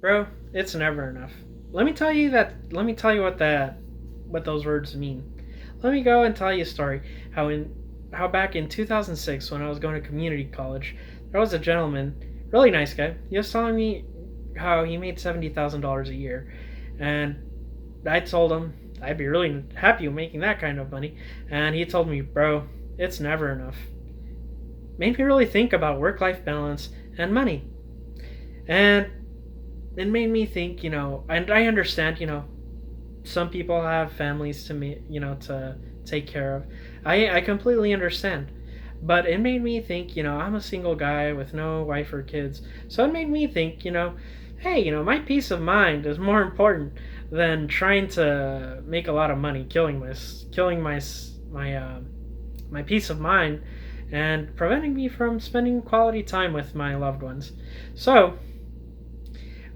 Bro, it's never enough. Let me tell you what those words mean. Let me go and tell you a story how back in 2006 when I was going to community college, there was a gentleman, really nice guy. He was telling me how he made $70,000 a year, and I told him I'd be really happy with making that kind of money, and he told me, "Bro, it's never enough." Made me really think about work-life balance and money. And it made me think, and I understand, some people have families to take care of. I completely understand. But it made me think, I'm a single guy with no wife or kids. So it made me think, hey, my peace of mind is more important than trying to make a lot of money, killing my peace of mind and preventing me from spending quality time with my loved ones. So,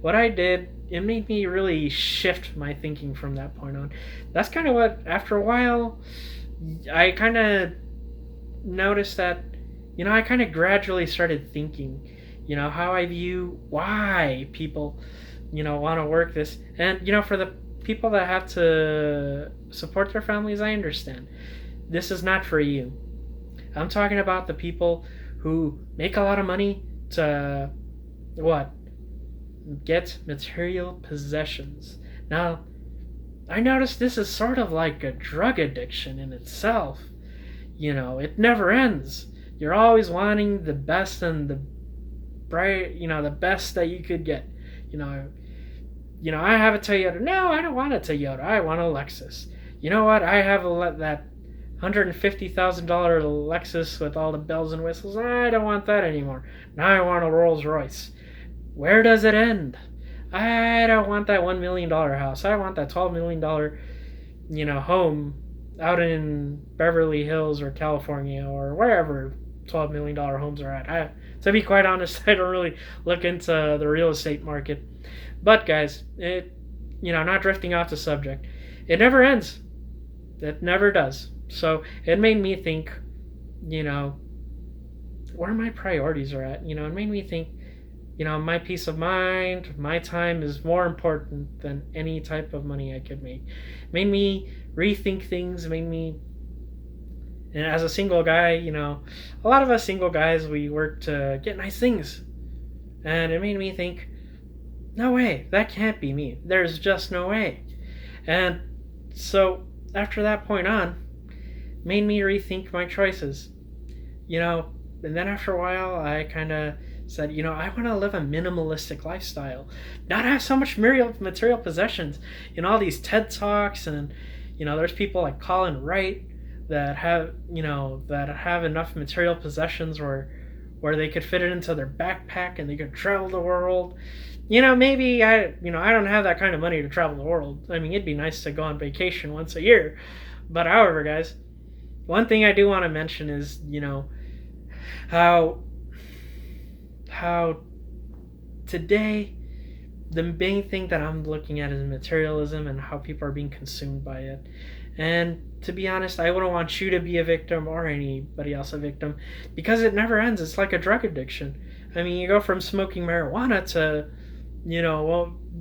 what I did, it made me really shift my thinking from that point on. That's kind of what, after a while, I kind of noticed that, I kind of gradually started thinking, how I view why people, want to work this. And, for the people that have to support their families, I understand. This is not for you. I'm talking about the people who make a lot of money to, what? Get material possessions. Now, I noticed this is sort of like a drug addiction in itself. It never ends. You're always wanting the best and the the best that you could get. I have a Toyota. No, I don't want a Toyota. I want a Lexus. You know what? I have that $150,000 Lexus with all the bells and whistles. I don't want that anymore. Now I want a Rolls Royce. Where does it end? I don't want that $1 million house. I want that $12 million, home out in Beverly Hills or California or wherever $12 million homes are at. To be quite honest, I don't really look into the real estate market. But guys, not drifting off the subject, it never ends. It never does. So it made me think, where my priorities are at. It made me think, my peace of mind, my time is more important than any type of money I could make. It made me rethink things, and as a single guy, a lot of us single guys, we work to get nice things. And it made me think, no way, that can't be me. There's just no way. And so after that point on, made me rethink my choices. And then after a while, I kind of said, I want to live a minimalistic lifestyle, not have so much material possessions. All these TED Talks, and there's people like Colin Wright that have enough material possessions where they could fit it into their backpack and they could travel the world. Maybe I don't have that kind of money to travel the world. I mean, it'd be nice to go on vacation once a year. But however, guys, one thing I do want to mention is, how today the main thing that I'm looking at is materialism and how people are being consumed by it. And to be honest, I wouldn't want you to be a victim or anybody else a victim, because it never ends. It's like a drug addiction. I mean, you go from smoking marijuana to,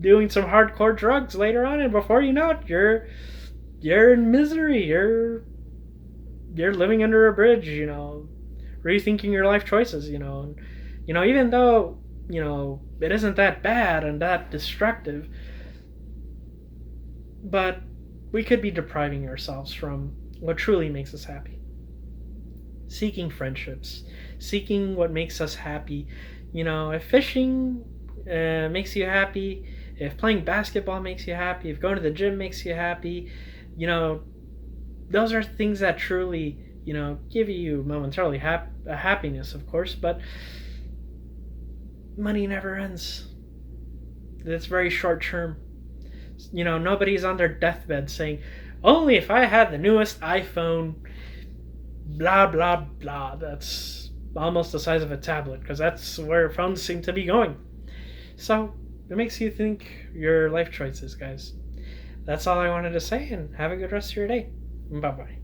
doing some hardcore drugs later on, and before you know it, you're in misery. You're living under a bridge, rethinking your life choices, even though, it isn't that bad and that destructive, but we could be depriving ourselves from what truly makes us happy. Seeking friendships, seeking what makes us happy. If fishing makes you happy, if playing basketball makes you happy, if going to the gym makes you happy, those are things that truly, give you momentarily happiness, of course, but money never ends. It's very short term. Nobody's on their deathbed saying, only if I had the newest iPhone, blah, blah, blah. That's almost the size of a tablet, because that's where phones seem to be going. So, it makes you think your life choices, guys. That's all I wanted to say, and have a good rest of your day. Bye-bye.